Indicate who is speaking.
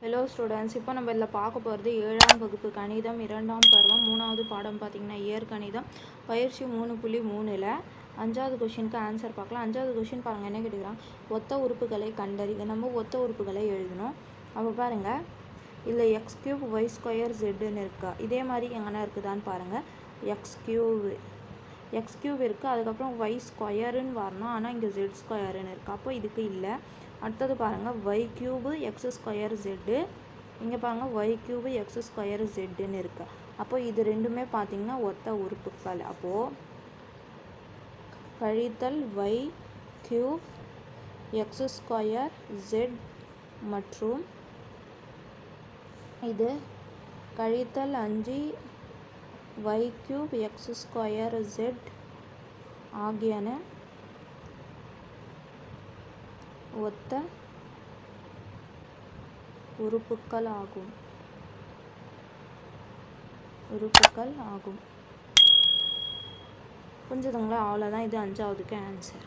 Speaker 1: Hello students, இப்போ நம்ம இதில் பார்க்க போகிறது 7ஆம் வகுப்பு கணிதம் 2ஆம் பருவம் 3வது பாடம் பார்த்திங்கன்னா இயற்கணிதம் பயிற்சி 3.3ல் 5வது கொஷினுக்கு ஆன்சர் பார்க்கலாம். 5வது கொஷின் பாருங்கள், என்ன கேட்டுக்கிறாங்க, ஒத்த உறுப்புகளை கண்டறிக. நம்ம ஒத்த உறுப்புகளை எழுதணும். அப்போ பாருங்கள், இதில் x³ y² zன்னு இருக்கா, இதே மாதிரி எங்கன்னா இருக்குதான்னு பாருங்கள். x³ இருக்குது, அதுக்கப்புறம் y² வரணும், ஆனால் இங்கே z² இருக்குது, அப்போ இதுக்கு இல்லை. அடுத்தது பாருங்கள், y³ x² z, இங்கே பாருங்கள் y³ x² zன்னு இருக்குது. அப்போ இது ரெண்டுமே பார்த்திங்கன்னா ஒத்த உறுப்புகள். அப்போது கழித்தல் y³ x² z மற்றும் இது கழித்தல் 5 y³ x² z ஆகியன ஒத்த உறுப்புகள் ஆகும். புரிஞ்சுதுங்களா? அவ்வளோதான். இது 5வதுக்கு ஆன்சர்.